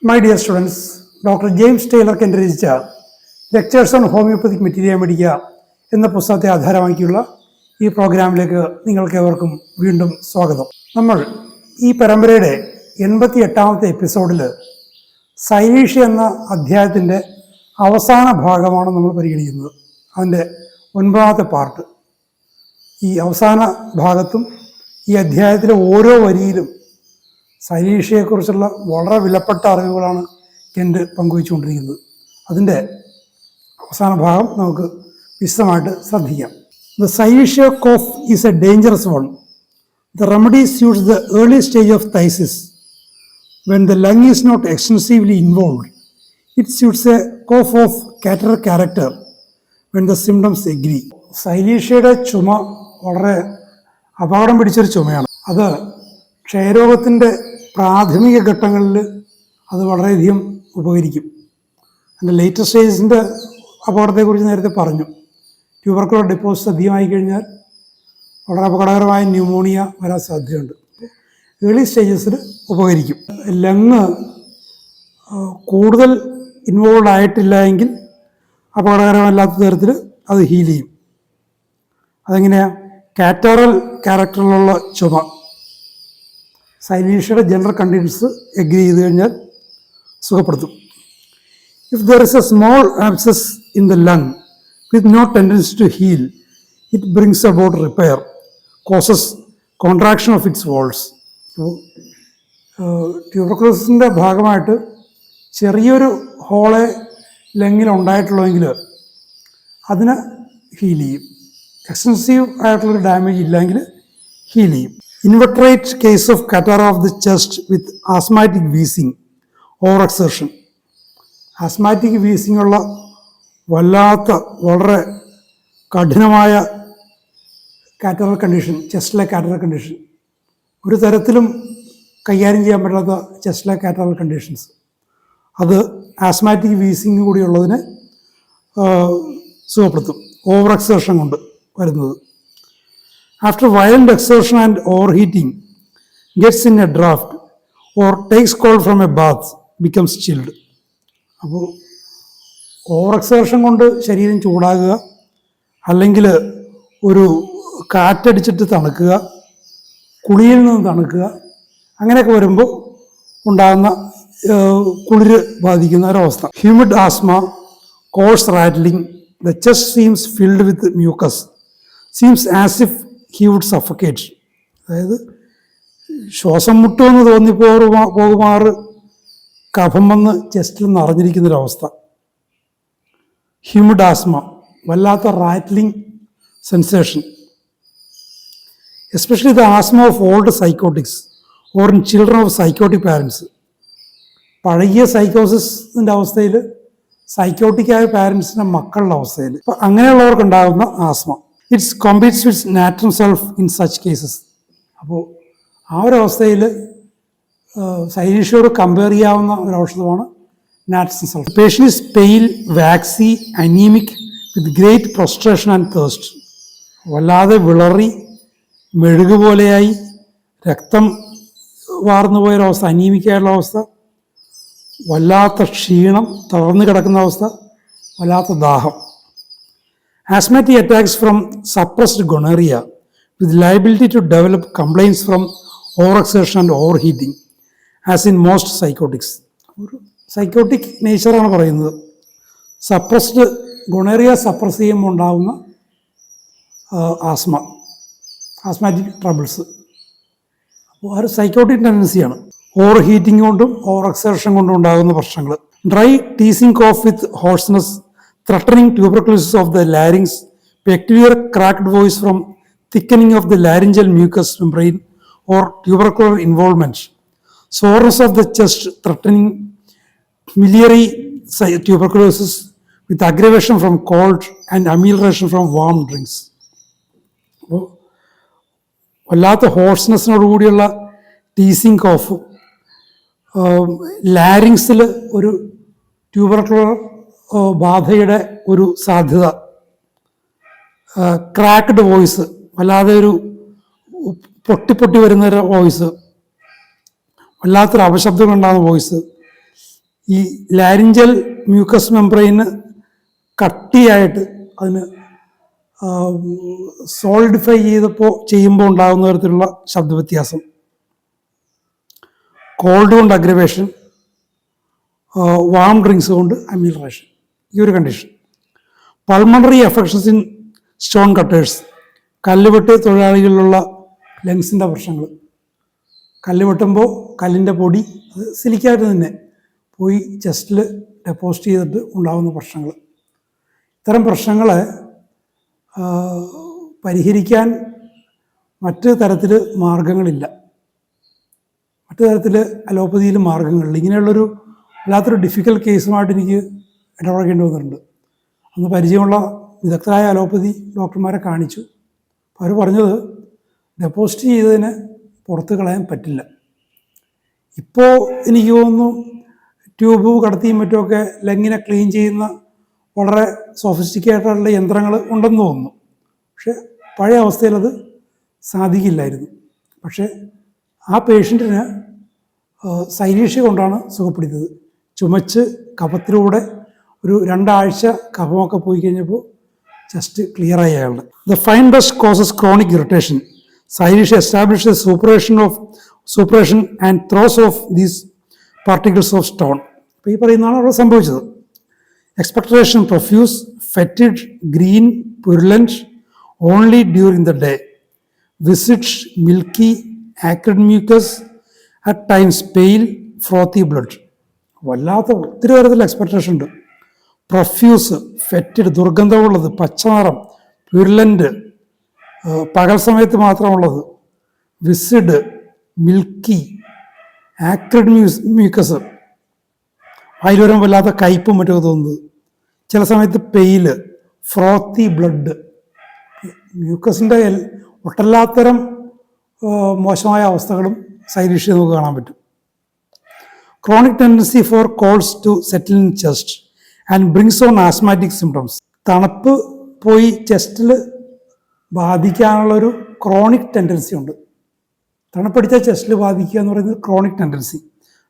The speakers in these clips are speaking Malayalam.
My dear students, Dr. James Taylor Kent രചിച്ച ലെക്ചേഴ്സ് ഓൺ ഹോമിയോപ്പതിക് മെറ്റീരിയ മെഡിക്ക എന്ന പുസ്തകത്തെ ആധാരമാക്കിയുള്ള ഈ പ്രോഗ്രാമിലേക്ക് നിങ്ങൾക്കേവർക്കും വീണ്ടും സ്വാഗതം. നമ്മൾ ഈ പരമ്പരയുടെ 88ാമത്തെ എപ്പിസോഡിൽ സൈനീഷ്യ എന്ന അധ്യായത്തിൻ്റെ അവസാന ഭാഗമാണ് നമ്മൾ പരിഗണിക്കുന്നത്. അതിൻ്റെ 9ാമത്തെ പാർട്ട്. ഈ അവസാന ഭാഗത്തും ഈ അധ്യായത്തിലെ ഓരോ വരിയിലും സൈനീഷ്യയെക്കുറിച്ചുള്ള വളരെ വിലപ്പെട്ട അറിവുകളാണ് കെന്റ് പങ്കുവച്ചുകൊണ്ടിരിക്കുന്നത്. അതിൻ്റെ അവസാന ഭാഗം നമുക്ക് വിശദമായിട്ട് ശ്രദ്ധിക്കാം. The Cynetia cough is a dangerous one. The remedy suits the early stage of phthisis when the lung is not extensively involved. It suits a cough of catarrh character when the symptoms agree. സൈനീഷ്യയുടെ ചുമ വളരെ അപകടം പിടിച്ചൊരു ചുമയാണ്. അത് ക്ഷയരോഗത്തിൻ്റെ പ്രാഥമിക ഘട്ടങ്ങളിൽ അത് വളരെയധികം ഉപകരിക്കും. അതിൻ്റെ ലേറ്റർ സ്റ്റേജസിൻ്റെ അപകടത്തെക്കുറിച്ച് നേരത്തെ പറഞ്ഞു. ട്യൂബർക്കുലർ ഡെപ്പോസിറ്റ് അധികമായി കഴിഞ്ഞാൽ വളരെ അപകടകരമായ ന്യൂമോണിയ വരാൻ സാധ്യതയുണ്ട്. ഏർലി സ്റ്റേജസിൽ ഉപകരിക്കും. ലങ് കൂടുതൽ ഇൻവോൾവ് ആയിട്ടില്ല എങ്കിൽ അപകടകരമല്ലാത്ത തരത്തിൽ അത് ഹീൽ ചെയ്യും. അതെങ്ങനെയാണ്? കാറ്ററൽ ക്യാരക്ടറിലുള്ള ചുമ സൈനീഷ്യയുടെ ജനറൽ കണ്ടീഷൻസ് എഗ്രി ചെയ്ത് കഴിഞ്ഞാൽ സുഖപ്പെടുത്തും. If there is a small abscess in the lung with no tendency to heal, it brings about repair, causes contraction of its walls. ട്യൂബർക്കുലോസിൻ്റെ ഭാഗമായിട്ട് ചെറിയൊരു ഹോളെ ലങ്ങിൽ ഉണ്ടായിട്ടുള്ളതെങ്കിൽ അതിന് ഹീൽ ചെയ്യും. എക്സ്റ്റൻസീവ് ആയിട്ടുള്ളൊരു ഡാമേജ് ഇല്ലെങ്കിൽ ഹീൽ ചെയ്യും. Inveterate case of catarrh of the chest with asthmatic wheezing over exertion. Asthmatic wheezing ഉള്ള വല്ലാത്ത വളരെ കഠിനമായ കാറ്ററൽ കണ്ടീഷൻ, ചെസ്റ്റിലെ കാറ്ററൽ കണ്ടീഷൻ, ഒരു തരത്തിലും കൈകാര്യം ചെയ്യാൻ പറ്റാത്ത ചെസ്റ്റിലെ കാറ്ററൽ കണ്ടീഷൻസ്, അത് ആസ്മാറ്റിക് വീസിങ് കൂടിയുള്ളതിനെ സുഖപ്പെടുത്തും. ഓവർ എക്സേർഷൻ കൊണ്ട് വരുന്നത്. After violent exertion and overheating, gets in a draft or takes cold from a bath, becomes chilled. അപ്പോൾ ഓവർ എക്സേർഷൻ കൊണ്ട് ശരീരം ചൂടാകുക, അല്ലെങ്കിൽ ഒരു കാറ്റടിച്ചിട്ട് തണുക്കുക, കുളിയിൽ നിന്ന് തണുക്കുക, അങ്ങനെയൊക്കെ വരുമ്പോൾ ഉണ്ടാകുന്ന കുളിര് ബാധിക്കുന്ന ഒരവസ്ഥ. Humid asthma, course rattling, the chest seems filled with mucus, seems as if he would suffocate. അതായത് ശ്വാസം മുട്ടുമെന്ന് തോന്നിപ്പോകുമാറ് കഫം വന്ന് ചെസ്റ്റിൽ നിറഞ്ഞിരിക്കുന്നൊരവസ്ഥ. ഹ്യൂമിഡ് ആസ്മ, വല്ലാത്ത rattling sensation. Especially the asthma of old psychotics or in children of psychotic parents. പഴകിയ സൈക്കോസിൻ്റെ അവസ്ഥയിൽ, സൈക്കോട്ടിക്കായ പാരൻസിൻ്റെ മക്കളുടെ അവസ്ഥയിൽ, അപ്പം അങ്ങനെയുള്ളവർക്കുണ്ടാകുന്ന ആസ്മ. It's competes with natural self in such cases. അപ്പോൾ ആ ഒരവസ്ഥയിൽ സൈനീഷ്യയോട് കമ്പയർ ചെയ്യാവുന്ന ഒരു ഔഷധമാണ് natural self. Patient is pale, waxy, anaemic with great prostration and thirst. വല്ലാതെ വിളറി മെഴുക് പോലെയായി രക്തം വാർന്നു പോയൊരവസ്ഥ, അനീമിക്കായുള്ള അവസ്ഥ, വല്ലാത്ത ക്ഷീണം, തളർന്നു കിടക്കുന്ന അവസ്ഥ, വല്ലാത്ത ദാഹം. Asthmatic attacks from suppressed gonorrhea with liability to develop complaints from overexertion and overheating, as in most psychotics. ഒരു സൈക്കോട്ടിക് നേച്ചറാണ് പറയുന്നത്. സപ്രസ്ഡ് ഗൊണേറിയ സപ്രസ് ചെയ്യുമ്പോൾ ഉണ്ടാകുന്ന ആസ്മാറ്റിക് ട്രബിൾസ്, അപ്പോൾ ആ ഒരു സൈക്കോട്ടിക് ടെൻഡൻസിയാണ്. ഓവർ ഹീറ്റിംഗ് കൊണ്ടും ഓവർ എക്സേർഷൻ കൊണ്ടും ഉണ്ടാകുന്ന പ്രശ്നങ്ങൾ. Dry teasing cough with hoarseness, threatening tuberculosis of the larynx, peculiar cracked voice from thickening of the laryngeal mucous membrane or tubercular involvement, soreness of the chest threatening miliary tuberculosis with aggravation from cold and amelioration from warm drinks. അപ്പോൾ വല്ലാത്ത ഹോഴ്സ്നെസ്സിനോടുകൂടിയുള്ള ടീസിങ് കോഫ്, ലാരിങ്സിൽ ഒരു ട്യൂബർക്കുലർ ബാധയുടെ ഒരു സാധ്യത, ക്രാക്ക്ഡ് വോയിസ്, വല്ലാതെ ഒരു പൊട്ടി വരുന്നൊരു വോയിസ്, വല്ലാത്തൊരു അപശബ്ദം ഉണ്ടാകുന്ന വോയിസ്, ഈ ലാരിഞ്ചൽ മ്യൂക്കസ് മെംബ്രെയിന് കട്ടിയായിട്ട് അതിന് സോളിഡിഫൈ ചെയ്യുമ്പോൾ ഉണ്ടാകുന്ന തരത്തിലുള്ള ശബ്ദവ്യത്യാസം, കോൾഡ് കൊണ്ട് അഗ്രവേഷൻ, വാം ഡ്രിങ്ക്സ് കൊണ്ട് അമീലറേഷൻ, ഈ ഒരു condition. Pulmonary affections in stone cutters, കല്ലുവെട്ട് തൊഴിലാളികളിലുള്ള ലങ്സിൻ്റെ പ്രശ്നങ്ങൾ. കല്ല് വെട്ടുമ്പോൾ കല്ലിൻ്റെ പൊടി അത് സിലിക്കായിട്ട് തന്നെ പോയി ചെസ്റ്റിൽ ഡെപ്പോസിറ്റ് ചെയ്തിട്ട് ഉണ്ടാകുന്ന പ്രശ്നങ്ങൾ. ഇത്തരം പ്രശ്നങ്ങളെ പരിഹരിക്കാൻ മറ്റ് തരത്തിൽ മാർഗങ്ങളില്ല, മറ്റു തരത്തിൽ അലോപ്പതിയിൽ മാർഗങ്ങളില്ല. ഇങ്ങനെയുള്ളൊരു വല്ലാത്തൊരു ഡിഫിക്കൽട്ട് കേസുമായിട്ട് എനിക്ക് ഇടപഴകേണ്ടി വന്നിട്ടുണ്ട്. അന്ന് പരിചയമുള്ള വിദഗ്ധരായ അലോപ്പതി ഡോക്ടർമാരെ കാണിച്ചു. അവർ പറഞ്ഞത് ഡെപ്പോസിറ്റ് ചെയ്തതിന് പുറത്ത് കളയാൻ പറ്റില്ല. ഇപ്പോൾ എനിക്ക് തോന്നുന്നു ട്യൂബ് കടത്തിയും മറ്റുമൊക്കെ ലങ്ങിനെ ക്ലീൻ ചെയ്യുന്ന വളരെ സോഫിസ്റ്റിക്കേറ്റഡുള്ള യന്ത്രങ്ങൾ ഉണ്ടെന്ന് തോന്നുന്നു. പക്ഷെ പഴയ അവസ്ഥയിൽ അത് സാധിക്കില്ലായിരുന്നു. പക്ഷേ ആ പേഷ്യൻറ്റിന് സൈലീഷ്യ കൊണ്ടാണ് സുഖപ്പെടുത്തിയത്. ചുമച്ച് കഫത്തിലൂടെ ഒരു 2 ആഴ്ച കഫമൊക്കെ പോയി കഴിഞ്ഞപ്പോൾ ജസ്റ്റ് ക്ലിയറായി അയാളുടെ. The fine dust causes chronic irritation. Silicea establish suppuration and throws off these particles of stone. അപ്പോൾ ഈ പറയുന്നതാണ് അവിടെ സംഭവിച്ചത്. Expectoration profuse, fetid, green, purulent only during the day, viscid milky, acrid mucus, at times pale, frothy blood. വല്ലാത്ത ഒത്തിരി തരത്തിലുള്ള എക്സ്പെക്ടേഷൻ ഉണ്ട്. പ്രൊഫ്യൂസ്, ഫെറ്റിഡ്, ദുർഗന്ധമുള്ളത്, പച്ചനിറം, പ്യുർലൻ്റ്, പകൽ സമയത്ത് മാത്രമുള്ളത്, വിസിഡ്, മിൽക്കി, ആക്രിഡ് മ്യൂക്കസ്, അതിൽ വരുമ്പോൾ വല്ലാത്ത കയ്പും മറ്റൊക്കെ തോന്നുന്നത്, ചില സമയത്ത് പെയില്, ഫ്രോത്തി ബ്ലഡ്. മ്യൂക്കസിൻ്റെ ഒട്ടല്ലാത്തരം മോശമായ അവസ്ഥകളും സൈലീഷ്യ നമുക്ക് കാണാൻ പറ്റും. Chronic tendency for colds to settle in chest and brings on asthmatic symptoms. തണുപ്പ് പോയി ചെസ്റ്റിൽ ബാധിക്കാനുള്ളൊരു ക്രോണിക് ടെൻഡൻസി ഉണ്ട്. തണുപ്പടിച്ച ചെസ്റ്റിൽ ബാധിക്കുക എന്ന് പറയുന്നത് ക്രോണിക് ടെൻഡൻസി.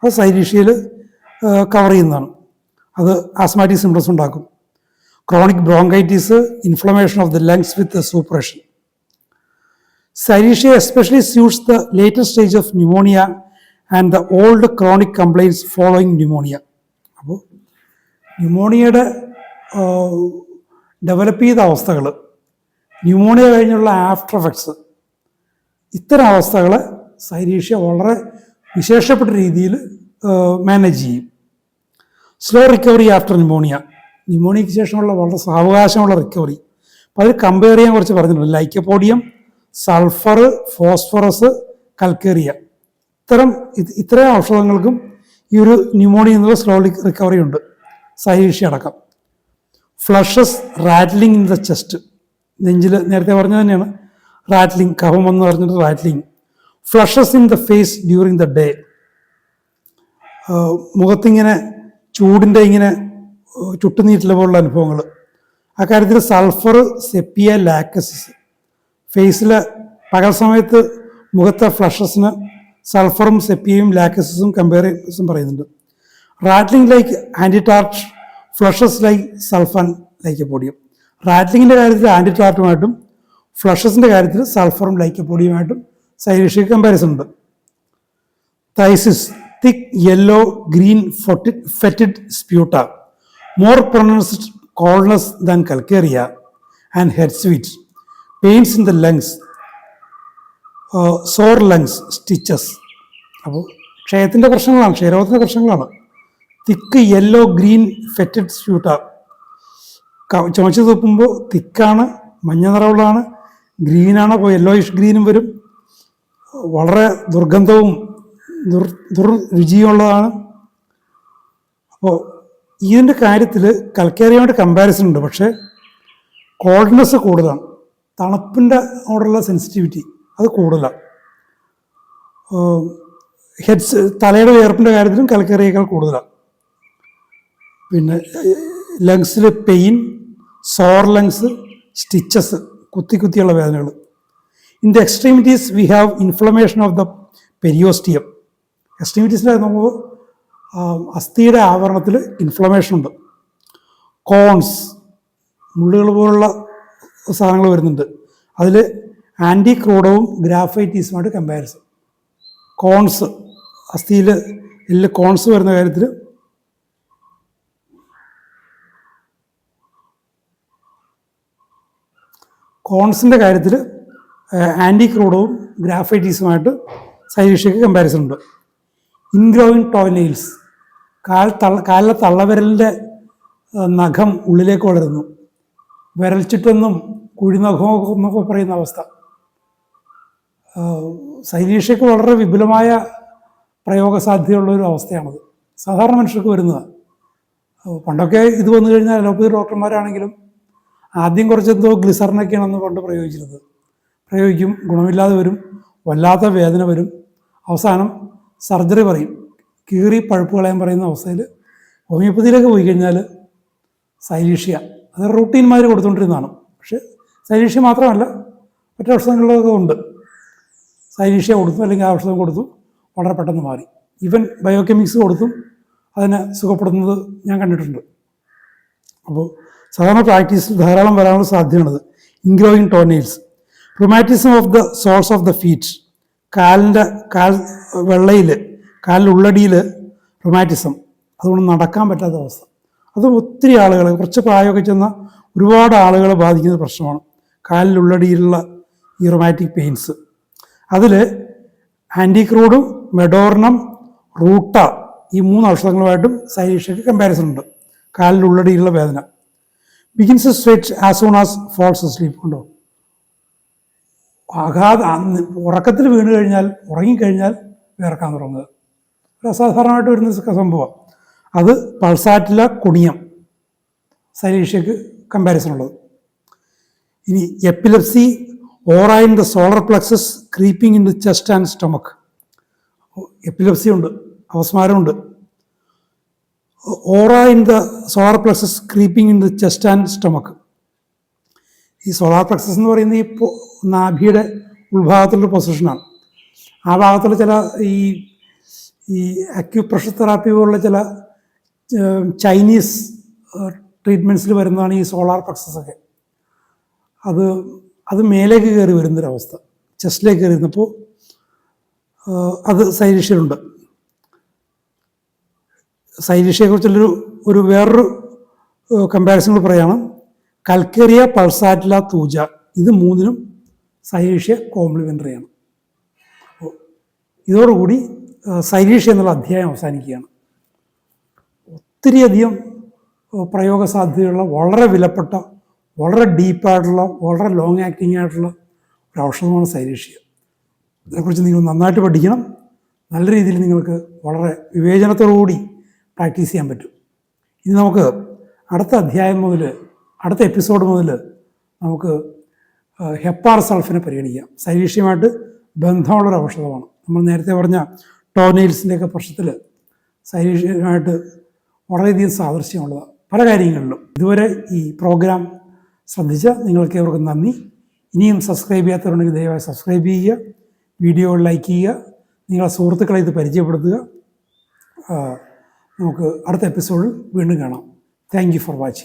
അത് സൈലീഷ്യയിൽ കവർ ചെയ്യുന്നതാണ്. അത് ആസ്മാറ്റിക് സിംറ്റംസ് ഉണ്ടാക്കും. Chronic bronchitis, inflammation of the lungs with suppuration. Cilicia especially suits the later stage of pneumonia and the old chronic complaints following pneumonia. അപ്പോൾ ന്യൂമോണിയയുടെ ഡെവലപ്പ് ചെയ്ത അവസ്ഥകൾ, ന്യൂമോണിയ കഴിഞ്ഞുള്ള ആഫ്റ്റർ എഫക്ട്സ്, ഇത്തരം അവസ്ഥകളെ സൈലീഷ്യ വളരെ വിശേഷപ്പെട്ട രീതിയിൽ മാനേജ് ചെയ്യും. സ്ലോ റിക്കവറി ആഫ്റ്റർ ന്യൂമോണിയ, ന്യൂമോണിയയ്ക്ക് ശേഷമുള്ള വളരെ സാവകാശമുള്ള റിക്കവറി. അപ്പോൾ അതിൽ കമ്പയർ ചെയ്യാൻ കുറച്ച് പറഞ്ഞിട്ടുണ്ട്. ലൈക്കോപോഡിയം, സൾഫർ, ഫോസ്ഫറസ്, കൽക്കേറിയ, ഇത്തരം ഔഷധങ്ങൾക്കും ഈ ഒരു ന്യൂമോണിയ എന്നുള്ള സ്ലോ റിക്കവറി ഉണ്ട്, സൈലീഷ്യ അടക്കം. Flushes, rattling in the chest, നെഞ്ചിൽ നേരത്തെ പറഞ്ഞത് തന്നെയാണ് റാറ്റ്ലിംഗ്, കഫം എന്ന് പറഞ്ഞിട്ട് rattling. Flushes in the face during the day, മുഖത്തിങ്ങനെ ചൂടിൻ്റെ ഇങ്ങനെ ചുട്ടുനീറ്റിലെ പോലുള്ള അനുഭവങ്ങൾ. അക്കാര്യത്തിൽ സൾഫർ, സെപ്പിയ, ലാക്കസിസ്. ഫേസിൽ പകൽ സമയത്ത് മുഖത്തെ ഫ്ലഷസിന് സൾഫറും സെപ്പിയയും ലാക്കസിസും കമ്പയറേഷൻ പറയുന്നുണ്ട്. Rattling like ant tart, flushes like sulphur lycopodium. റാറ്റ്ലിങ്ങിൻ്റെ കാര്യത്തിൽ ആൻറ്റിടാർട്ടുമായിട്ടും ഫ്ലഷസിൻ്റെ കാര്യത്തിൽ സൾഫറും ലൈക്കോപോഡിയമായിട്ടും സൈലീഷ്യക്ക് കമ്പാരിസൺ ഉണ്ട്. തൈസിസ്, thick yellow green fetid sputa, more pronounced coldness than calcarea and head sweat, pains in the lungs, sore lungs, stitches. അപ്പോൾ ക്ഷയത്തിൻ്റെ പ്രശ്നങ്ങളാണ്, ക്ഷയരോഗത്തിൻ്റെ പ്രശ്നങ്ങളാണ്. തിക്ക് യെല്ലോ ഗ്രീൻ ഫെറ്റഡ് സ്പ്യൂട്ട, ചുമച്ച് തുപ്പുമ്പോൾ തിക്കാണ്, മഞ്ഞ നിറമുള്ളതാണ്, ഗ്രീനാണ്, അപ്പോൾ യെല്ലോയിഷ് ഗ്രീനും വരും, വളരെ ദുർഗന്ധവും ദുർരുചിയുള്ളതാണ്. അപ്പോൾ ഇതിൻ്റെ കാര്യത്തിൽ കൽക്കേറിയമായിട്ട് കമ്പാരിസൺ ഉണ്ട്. പക്ഷേ കോൾഡ്നെസ് കൂടുതലാണ്, തണുപ്പിൻ്റെ ഓടുള്ള സെൻസിറ്റിവിറ്റി അത് കൂടുതലാണ്. തലയുടെ വിയർപ്പിൻ്റെ കാര്യത്തിലും കൽക്കേറിയേക്കാൾ കൂടുതലാണ്. പിന്നെ ലങ്സിൽ പെയിൻ, സോർ ലങ്സ്, സ്റ്റിച്ചസ്, കുത്തിയുള്ള വേദനകൾ. In the extremities we have inflammation of the periosteum. എക്സ്ട്രീമിറ്റീസിൻ്റെ നോക്കുമ്പോൾ അസ്ഥിയുടെ ആവരണത്തിൽ ഇൻഫ്ലമേഷൻ ഉണ്ട്. കോൺസ്, മുള്ളുകൾ പോലുള്ള സാധനങ്ങൾ വരുന്നുണ്ട്. അതിൽ ആൻറ്റി ക്രൂഡവും ഗ്രാഫൈറ്റീസുമായിട്ട് കമ്പാരിസൺ. കോൺസ്, അസ്ഥിയിൽ എല്ല് കോൺസ് വരുന്ന കാര്യത്തിൽ കോൺസിൻ്റെ കാര്യത്തിൽ ആൻറ്റി ക്രൂഡവും ഗ്രാഫൈറ്റീസുമായിട്ട് സൈലീഷ്യക്ക് കമ്പാരിസൺ ഉണ്ട്. ഇൻഗ്രോയിങ് ടോയ്നെയിൽസ്, കാലിലെ തള്ളവിരലിൻ്റെ നഖം ഉള്ളിലേക്ക് വളരുന്നു. വിരൽച്ചിട്ടെന്നും കുഴിനഖമോ എന്നൊക്കെ പറയുന്ന അവസ്ഥ. സൈലീഷ്യക്ക് വളരെ വിപുലമായ പ്രയോഗസാധ്യതയുള്ളൊരു അവസ്ഥയാണത്. സാധാരണ മനുഷ്യർക്ക് വരുന്നതാണ്. പണ്ടൊക്കെ ഇത് വന്നു കഴിഞ്ഞാൽ അലോപ്പതി ഡോക്ടർമാരാണെങ്കിലും ആദ്യം കുറച്ചെന്തോ ഗ്ലിസറിനൊക്കെയാണെന്ന് പണ്ട് പ്രയോഗിക്കും, ഗുണമില്ലാതെ വരും, വല്ലാത്ത വേദന വരും, അവസാനം സർജറി പറയും, കീറി പഴുപ്പ് കളയാൻ പറയുന്ന അവസ്ഥയിൽ ഹോമിയോപ്പതിയിലേക്ക് പോയി കഴിഞ്ഞാൽ സൈലീഷ്യ അത് റൂട്ടീൻമാർ കൊടുത്തുകൊണ്ടിരുന്നതാണ്. പക്ഷേ സൈലീഷ്യ മാത്രമല്ല, മറ്റു ഔഷധങ്ങളിലൊക്കെ ഉണ്ട്. സൈലീഷ്യ കൊടുത്തു, അല്ലെങ്കിൽ ആ ഔഷധം കൊടുത്തു, വളരെ പെട്ടെന്ന് മാറി. ഈവൻ ബയോകെമിക്സ് കൊടുത്തും അതിനെ സുഖപ്പെടുന്നത് ഞാൻ കണ്ടിട്ടുണ്ട്. അപ്പോൾ സാധാരണ പ്രാക്ടീസിൽ ധാരാളം വരാനുള്ള സാധ്യതയാണത്. Ingrowing toenails, rheumatism of the soles of the feet, കാൽ വെള്ളയിൽ, കാലിലുള്ളടിയിൽ റുമാറ്റിസം, അതുകൊണ്ട് നടക്കാൻ പറ്റാത്ത അവസ്ഥ. അത് ഒത്തിരി ആളുകൾ, കുറച്ച് പ്രായമൊക്കെ ചെന്ന ഒരുപാട് ആളുകളെ ബാധിക്കുന്ന പ്രശ്നമാണ് കാലിലുള്ളടിയിലുള്ള ഈ റൊമാറ്റിക് പെയിൻസ്. അതിൽ ആൻറ്റിക്രൂഡും മെഡോർണം, റൂട്ട, ഈ 3 ഔഷധങ്ങളുമായിട്ടും സൈലീഷ്യക്ക് കമ്പാരിസൺ ഉണ്ട്. കാലിലുള്ളടിയിലുള്ള വേദന. Begins to sweat as soon as falls sleep. ഉണ്ടോ, ഉറക്കത്തിൽ വീണ് കഴിഞ്ഞാൽ, ഉറങ്ങിക്കഴിഞ്ഞാൽ വിയർക്കാൻ തുടങ്ങുക, ഒരു അസാധാരണമായിട്ട് വരുന്ന സംഭവം. അത് പൾസാറ്റില കുണിയം, സൈലീഷ്യക്ക് കമ്പാരിസൺ ഉള്ളത്. ഇനി epilepsy, aura in the solar plexus creeping in the chest and stomach. Epilepsy ഉണ്ട്, അപസ്മാരമുണ്ട്. Aura in the solar plexus creeping in the chest and stomach. ഈ സോളാർ പ്ലക്സസ് എന്ന് പറയുന്നത് ഈ നാഭിയുടെ ഉൾഭാഗത്തുള്ള പൊസിഷനാണ്. ആ ഭാഗത്തുള്ള ചില ഈ അക്യുപ്രഷർ തെറാപ്പി പോലുള്ള ചില ചൈനീസ് ട്രീറ്റ്മെൻറ്റ്സിൽ വരുന്നതാണ് ഈ സോളാർ പ്ലക്സസ് ഒക്കെ. അത് മേലേക്ക് കയറി വരുന്നൊരവസ്ഥ, ചെസ്റ്റിലേക്ക് കയറി വരുന്നപ്പോൾ അത് സൈലീഷ്യയിലുണ്ട്. സൈലീഷ്യയെക്കുറിച്ചുള്ളൊരു വേറൊരു കമ്പാരിസൺ പറയുകയാണ്. കൽക്കേറിയ, പൾസാറ്റില, തൂജ, ഇത് 3നും സൈലീഷ്യ കോംപ്ലിമെൻ്ററിയാണ്. അപ്പോൾ ഇതോടുകൂടി സൈലീഷ്യ എന്നുള്ള അധ്യായം അവസാനിക്കുകയാണ്. ഒത്തിരിയധികം പ്രയോഗസാധ്യതയുള്ള, വളരെ വിലപ്പെട്ട, വളരെ ഡീപ്പായിട്ടുള്ള, വളരെ ലോങ് ആക്ടിങ് ആയിട്ടുള്ള ഒരു ഔഷധമാണ് സൈലീഷ്യ. ഇതിനെക്കുറിച്ച് നിങ്ങൾ നന്നായിട്ട് പഠിക്കണം. നല്ല രീതിയിൽ നിങ്ങൾക്ക് വളരെ വിവേചനത്തോടുകൂടി പ്രാക്ടീസ് ചെയ്യാൻ പറ്റും. ഇനി നമുക്ക് അടുത്ത അധ്യായം മുതൽ, അടുത്ത എപ്പിസോഡ് മുതൽ നമുക്ക് ഹെപ്പാർ സൾഫിനെ പരിഗണിക്കാം. സൈലീഷ്യമായിട്ട് ബന്ധമുള്ളൊരു ഔഷധമാണ്. നമ്മൾ നേരത്തെ പറഞ്ഞ ടോനെയിൽസിൻ്റെയൊക്കെ പ്രശ്നത്തിൽ സൈലീഷ്യമായിട്ട് വളരെയധികം സാദൃശ്യമുള്ളതാണ് പല കാര്യങ്ങളിലും. ഇതുവരെ ഈ പ്രോഗ്രാം ശ്രദ്ധിച്ച നിങ്ങൾക്ക് ഏവർക്കും നന്ദി. ഇനിയും സബ്സ്ക്രൈബ് ചെയ്യാത്തവരുണ്ടെങ്കിൽ ദയവായി സബ്സ്ക്രൈബ് ചെയ്യുക, വീഡിയോ ലൈക്ക് ചെയ്യുക, നിങ്ങളെ സുഹൃത്തുക്കളെ ഇത് പരിചയപ്പെടുത്തുക. നമുക്ക് അടുത്ത എപ്പിസോഡിൽ വീണ്ടും കാണാം. Thank you for watching.